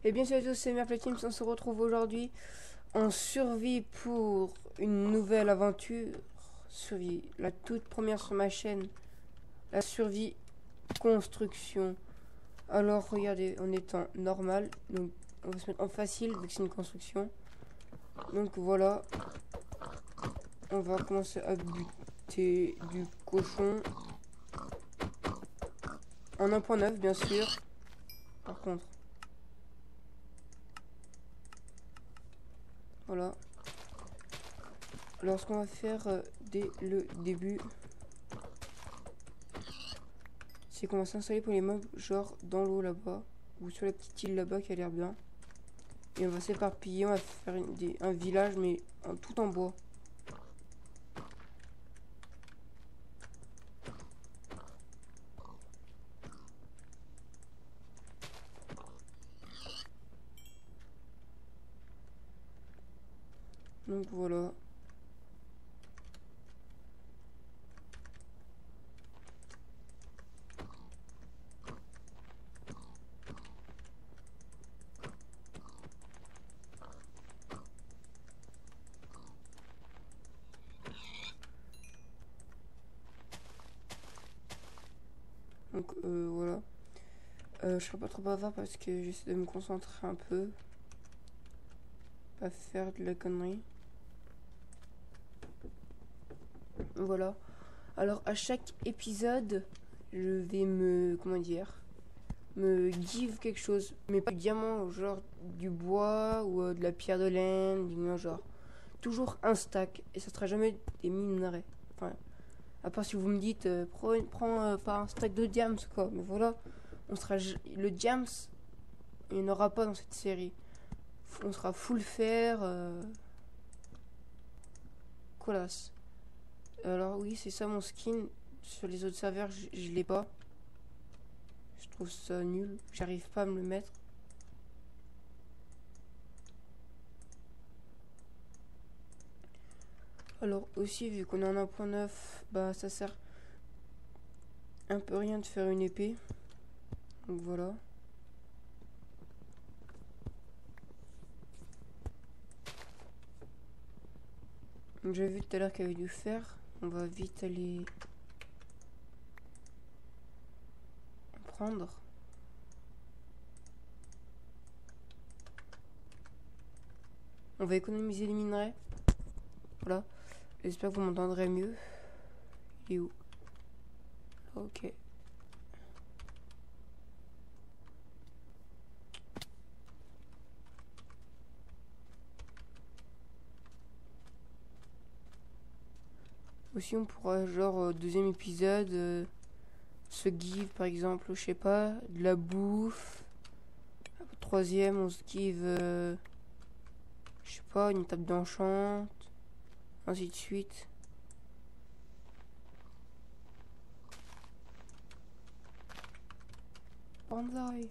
Et bien salut à tous, c'est Merplatine, on se retrouve aujourd'hui en survie pour une nouvelle aventure. Survie, la toute première sur ma chaîne, la survie construction. Alors regardez, on est en normal, donc on va se mettre en facile vu que c'est une construction. Donc voilà, on va commencer à buter du cochon en 1.9 bien sûr. Par contre, voilà. Alors ce qu'on va faire dès le début, c'est qu'on va s'installer pour les mobs genre dans l'eau là-bas ou sur la petite île là-bas qui a l'air bien, et on va s'éparpiller, on va faire un village mais tout en bois. Donc voilà. Donc voilà. Je serai pas trop bavard parce que j'essaie de me concentrer un peu, pas faire de la connerie. Voilà. Alors à chaque épisode, je vais comment dire, me give quelque chose, mais pas du diamant, genre du bois ou de la pierre de laine, du genre. Toujours un stack, et ça sera jamais des minerais. Enfin, à part si vous me dites, prends pas un stack de diams, quoi. Mais voilà, le diams, il n'y en aura pas dans cette série. On sera full fer, colasse. Alors oui, c'est ça mon skin. Sur les autres serveurs, je l'ai pas. Je trouve ça nul. J'arrive pas à me le mettre. Alors aussi, vu qu'on est en 1.9, bah ça sert un peu rien de faire une épée. Donc voilà. Donc j'ai vu tout à l'heure qu'il y avait du fer. On va vite aller en prendre. On va économiser les minerais. Voilà. J'espère que vous m'entendrez mieux. Il est où? Ok. Aussi on pourra genre deuxième épisode se give par exemple, je sais pas, de la bouffe. Troisième on se give je sais pas, une table d'enchant, ainsi de suite. Banzai.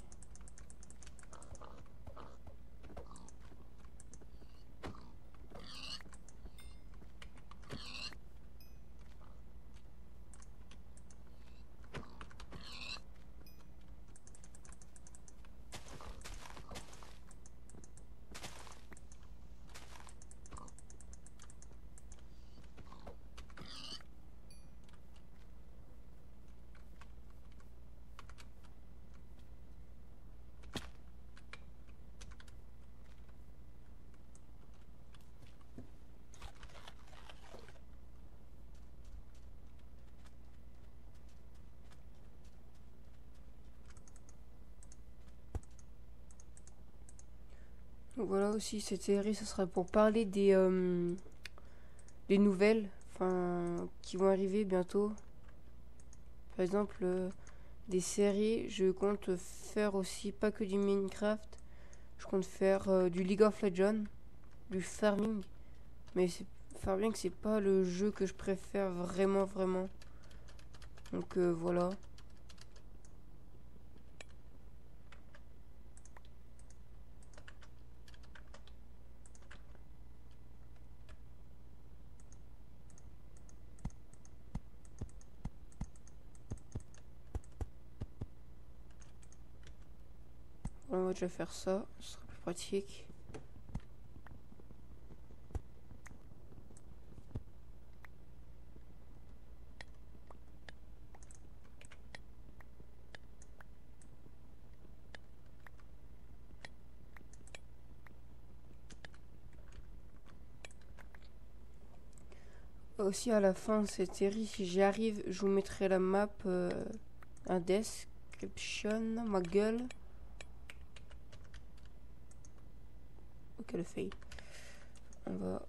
Donc voilà, aussi cette série ce sera pour parler des nouvelles, enfin qui vont arriver bientôt. Par exemple des séries, je compte faire aussi pas que du Minecraft, je compte faire du League of Legends, du farming, mais farming c'est pas le jeu que je préfère vraiment. Donc voilà. on va déjà faire ça, ce sera plus pratique. Aussi à la fin de cette série, si j'y arrive, je vous mettrai la map, un description, ma gueule. Ok, le fail. On va...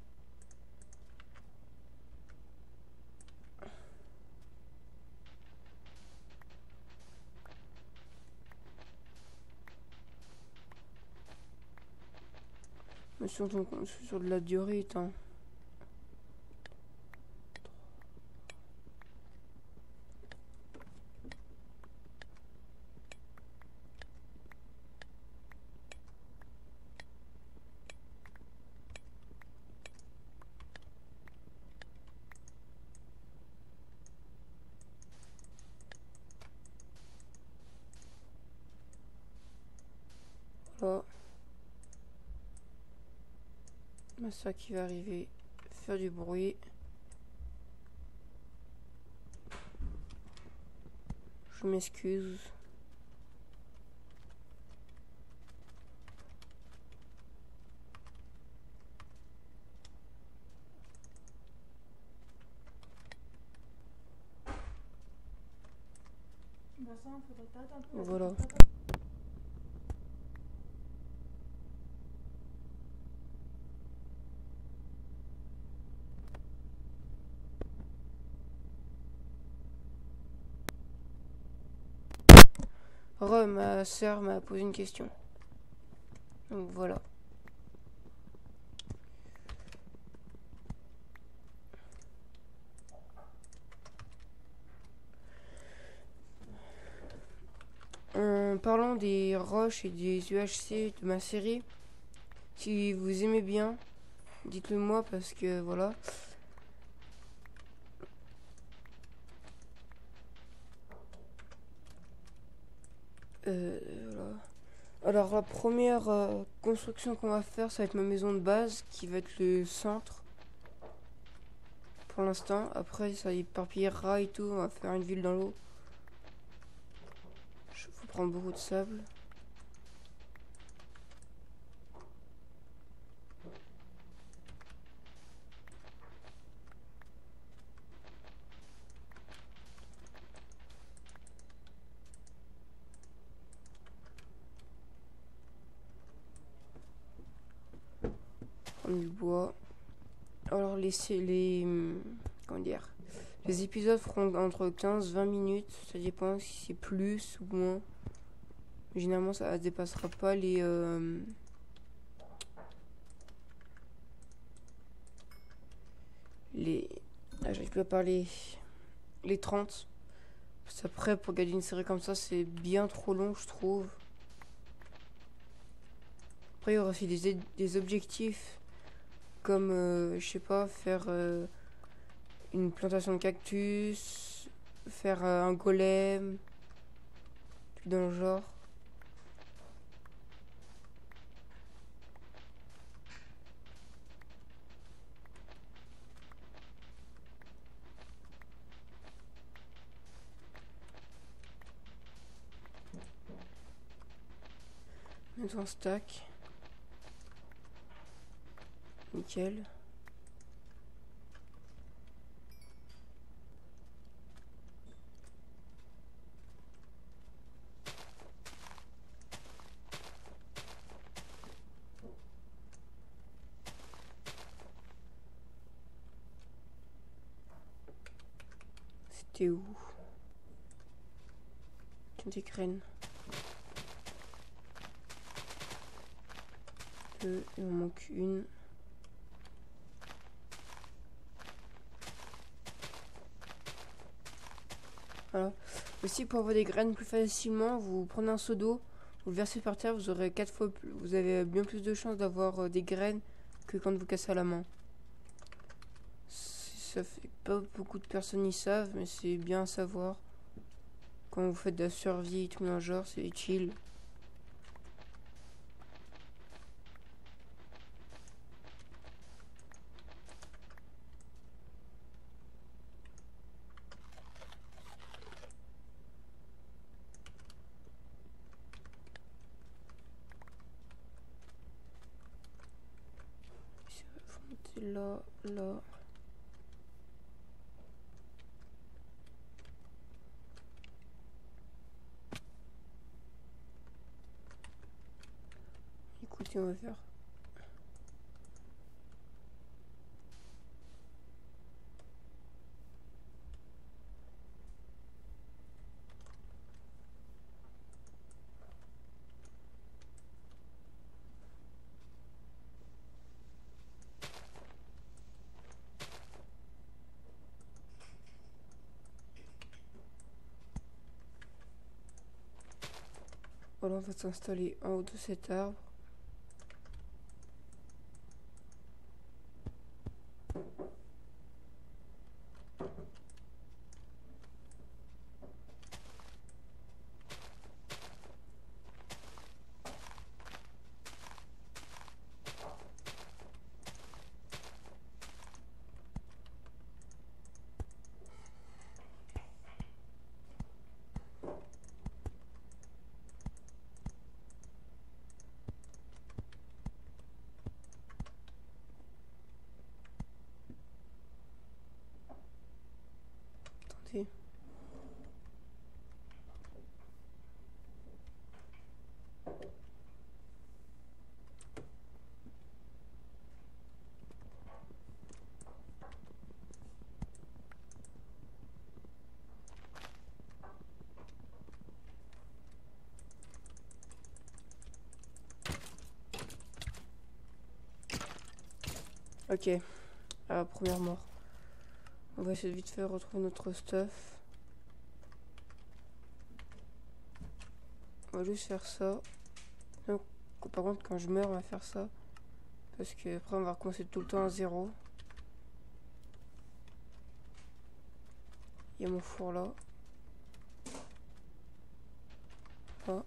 Mais surtout sur de la durée, hein. Voilà. C'est ça qui va arriver. Faire du bruit. Je m'excuse. Voilà. Ma soeur m'a posé une question. Donc voilà. En parlant des roches et des UHC de ma série, si vous aimez bien, dites-le moi parce que voilà. Voilà. Alors la première construction qu'on va faire, ça va être ma maison de base qui va être le centre pour l'instant. Après ça éparpillera et tout, on va faire une ville dans l'eau. Il faut prendre beaucoup de sable. Du bois. Alors comment dire, les épisodes feront entre 15-20 minutes, ça dépend si c'est plus ou moins. Généralement ça dépassera pas les j'arrive plus à parler, les 30. Parce qu'après pour garder une série comme ça c'est bien trop long je trouve. Après il y aura aussi des objectifs comme je sais pas, faire une plantation de cactus, faire un golem, tout dans le genre. Mettre un stack. Nickel. C'était où? Des graines. Deux, il m'en manque une. Voilà. Aussi pour avoir des graines plus facilement, vous prenez un seau d'eau, vous le versez par terre, vous aurez 4 fois plus, vous avez bien plus de chances d'avoir des graines que quand vous cassez à la main. Ça fait pas beaucoup de personnes y savent, mais c'est bien à savoir. Quand vous faites de la survie et tout dans le genre, c'est utile. là, là. Écoutez, on va faire. Voilà, on va s'installer en haut de cet arbre. Attendez. Ok, première mort. On va essayer de vite fait retrouver notre stuff. On va juste faire ça. Donc, par contre, quand je meurs, on va faire ça. Parce que après, on va recommencer tout le temps à zéro. Il y a mon four là. Là.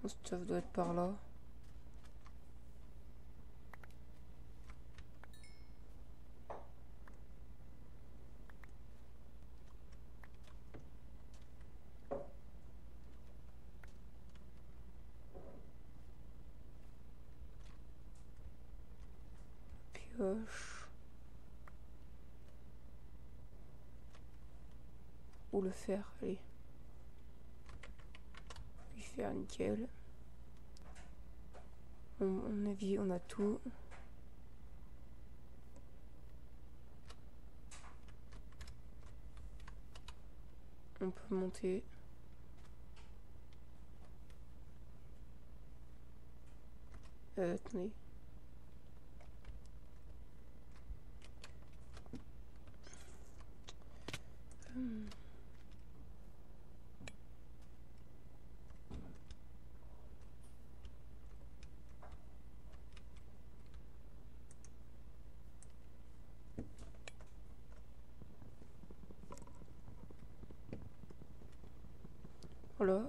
Mon stuff doit être par là. Pioche. Ou le fer, allez. Lui faire nickel. À mon avis, on a tout. On peut monter. Attendez. Voilà.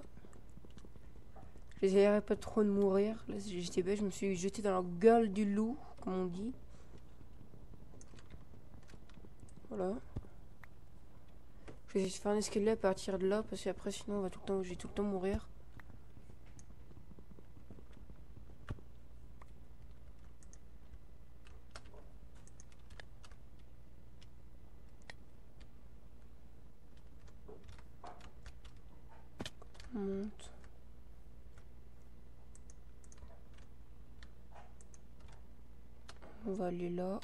J'essayerai pas trop de mourir. Là, j'étais bête, je me suis jeté dans la gueule du loup, comme on dit. Voilà. Je vais essayer de faire un escalier à partir de là, parce qu'après, sinon, je vais tout le temps mourir. On monte. On va aller là.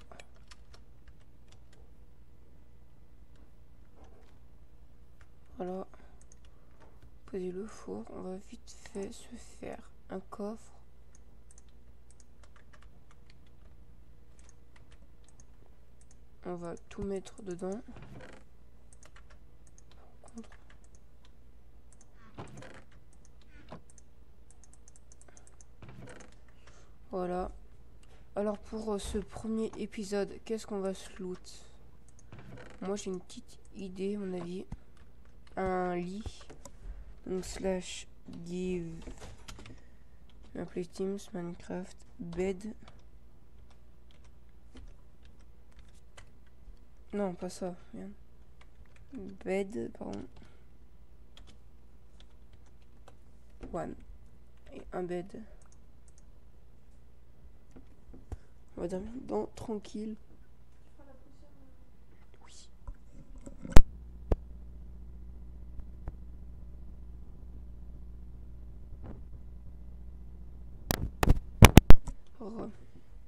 Voilà. Poser le four. On va vite fait se faire un coffre. On va tout mettre dedans. Voilà. Alors pour ce premier épisode, qu'est-ce qu'on va se loot? Moi j'ai une petite idée à mon avis. Un lit. Donc slash give play Teams Minecraft bed. Non pas ça. Merde. Bed pardon. One. Et un bed. On va dormir dedans, tranquille. Oui.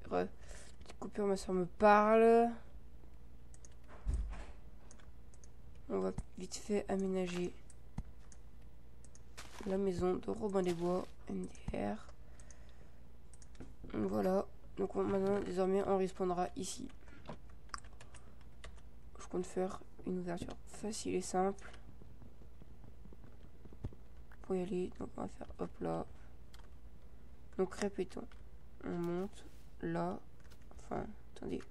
Petite coupure, ma soeur me parle. On va vite fait aménager la maison de Robin des Bois, MDR. Voilà. Donc maintenant, désormais, on respawnera ici. Je compte faire une ouverture facile et simple. Pour y aller, donc on va faire hop là. Donc répétons. On monte là. Enfin, attendez.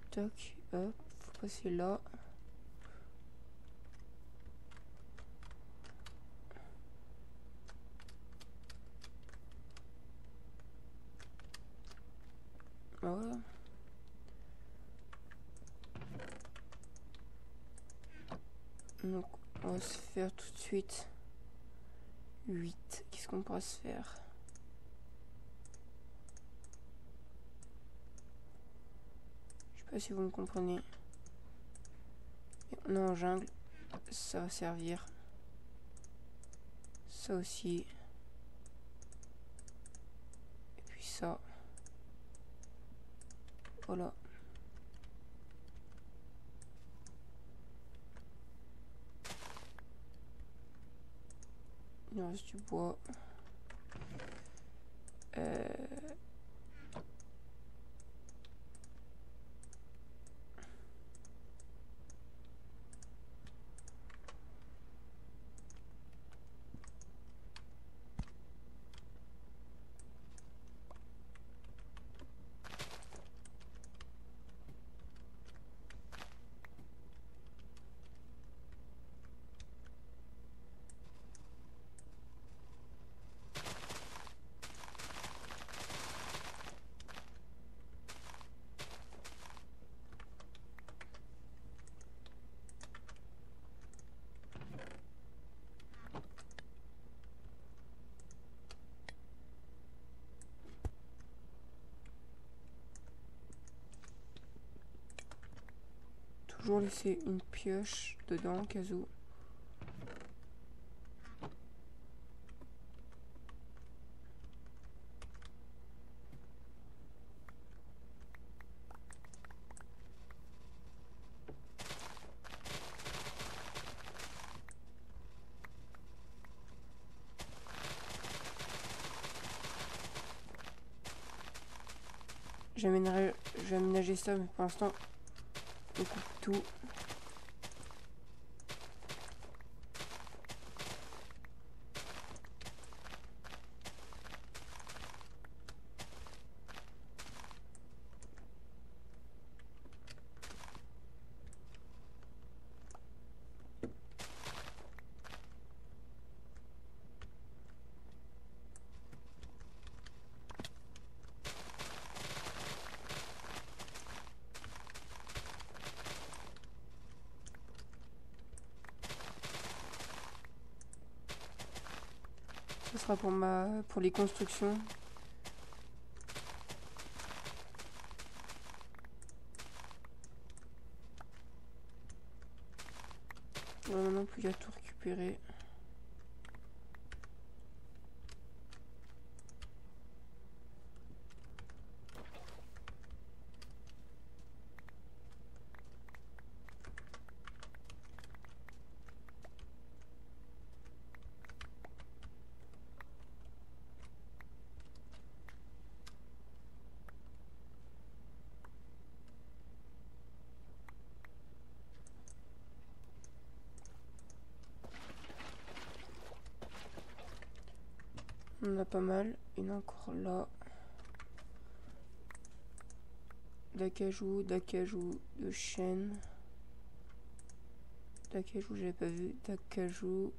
Tac, hop, faut passer là. Voilà. Donc on va se faire tout de suite 8. Qu'est-ce qu'on pourra se faire? Je sais pas si vous me comprenez. On est en jungle. Ça va servir. Ça aussi. Et puis ça. Voilà. Il nous reste du bois. Toujours laisser une pioche dedans au cas où. J'ai aménagé ça, mais pour l'instant, on coupe tout. Ce sera pour les constructions. Voilà, maintenant plus qu'à tout récupérer. On en a pas mal. Il y en a encore là. D'acajou, de chêne. D'acajou, j'avais pas vu. D'acajou.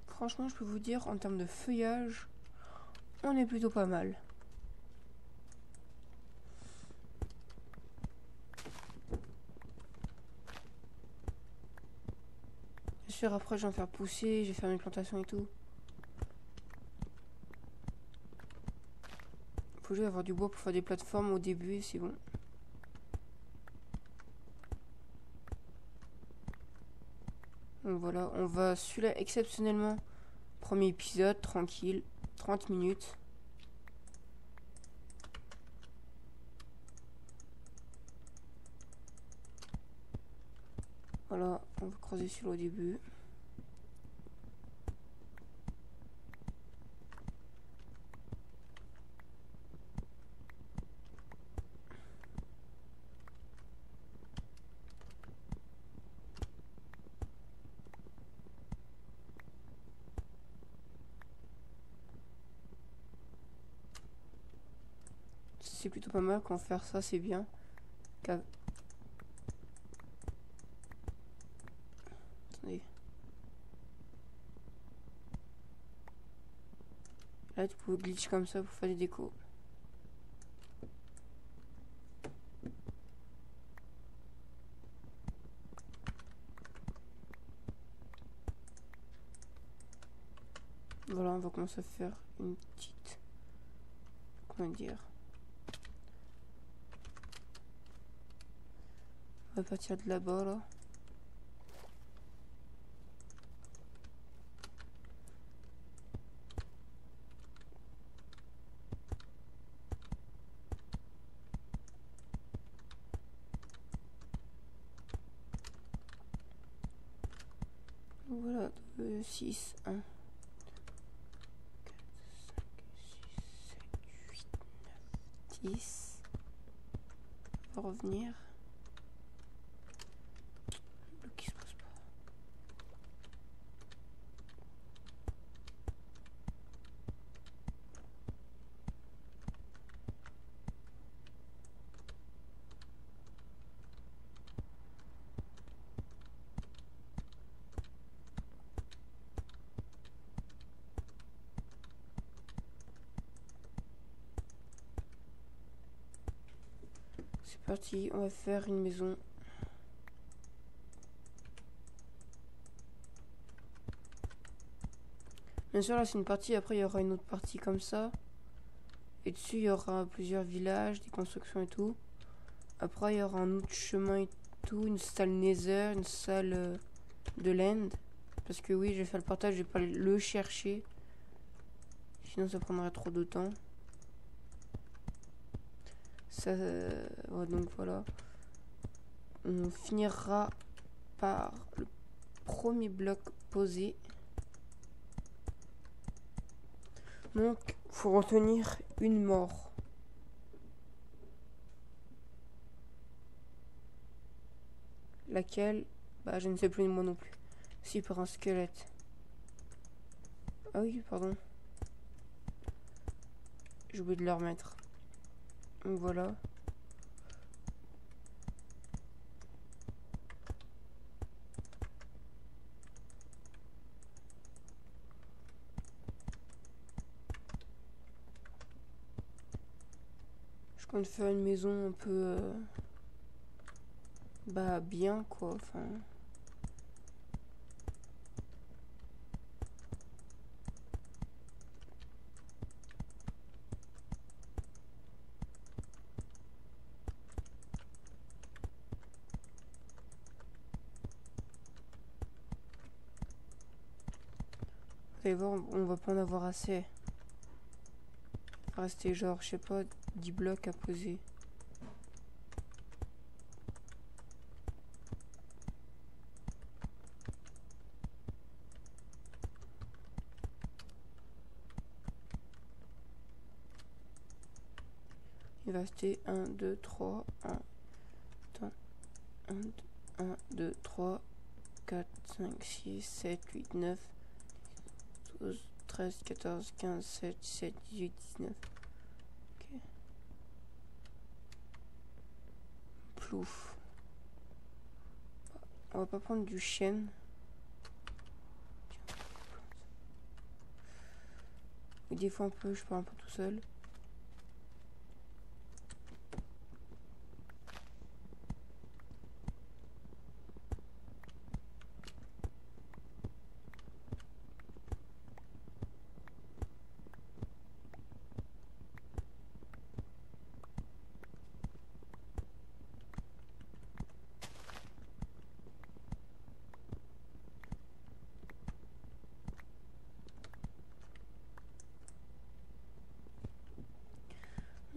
Franchement, je peux vous dire, en termes de feuillage, on est plutôt pas mal. sûr, après, je vais en faire pousser, je vais faire mes plantations et tout. Faut juste avoir du bois pour faire des plateformes au début, c'est bon. Donc voilà, on va celui-là exceptionnellement. Premier épisode, tranquille, 30 minutes. Voilà, on va creuser celui-là au début. C'est plutôt pas mal quand faire ça, c'est bien. Attendez. Là, tu peux glitch comme ça pour faire des décos. Voilà, on va commencer à faire une petite... Comment dire? On va partir de là-bas, là. Voilà, 2, 6, 1, 4, 5, 6, 7, 8, 9, 10. On va revenir. Le qui se pose pas. C'est parti, on va faire une maison. Bien sûr, là c'est une partie, après il y aura une autre partie comme ça. Et dessus il y aura plusieurs villages, des constructions et tout. Après il y aura un autre chemin et tout, une salle Nether, une salle de l'End. Parce que oui, je vais faire le portage, je vais pas le chercher. Sinon ça prendrait trop de temps. Ça, ouais, donc voilà. On finira par le premier bloc posé. Donc, faut retenir une mort. Laquelle? Bah, je ne sais plus moi non plus. Si, par un squelette. Ah oui, pardon. J'ai oublié de le remettre. Donc voilà. Je compte faire une maison un peu... bah, bien, quoi. Enfin... Vous allez voir, on va pas en avoir assez. Il va rester genre, je sais pas, 10 blocs à poser. Il va rester 1, 2, 3, 1. Attends. 1, 2, 3, 4, 5, 6, 7, 8, 9, 12, 13, 14, 15, 16, 17, 18, 19. Ok. Plouf. On va pas prendre du chêne. Et des fois un peu, je pars un peu tout seul.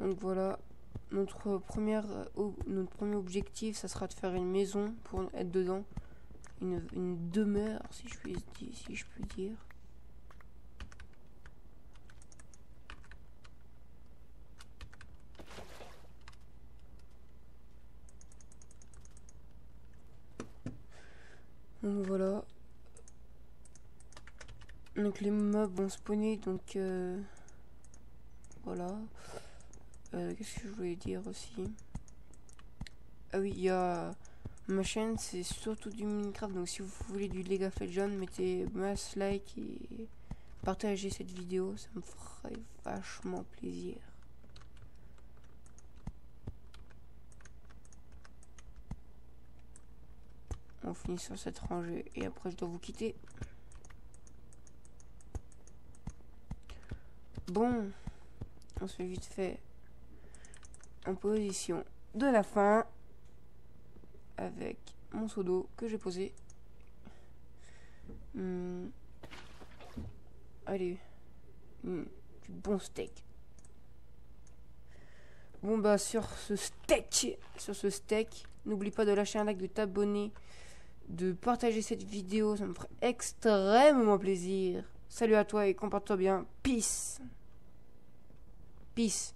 Donc voilà, notre premier objectif, ça sera de faire une maison pour être dedans. Une demeure, si je puis dire. Donc voilà. Donc les mobs vont spawner, donc voilà. Qu'est-ce que je voulais dire aussi? Ah oui, il y a ma chaîne, c'est surtout du Minecraft, donc si vous voulez du League of Legends, mettez mass like et partagez cette vidéo, ça me ferait vachement plaisir. On finit sur cette rangée et après je dois vous quitter. Bon, on se fait vite fait en position de la fin avec mon seau d'eau que j'ai posé. Allez, du bon steak. Bon bah sur ce steak, n'oublie pas de lâcher un like, de t'abonner, de partager cette vidéo, ça me ferait extrêmement plaisir. Salut à toi et comporte-toi bien. Peace. Peace.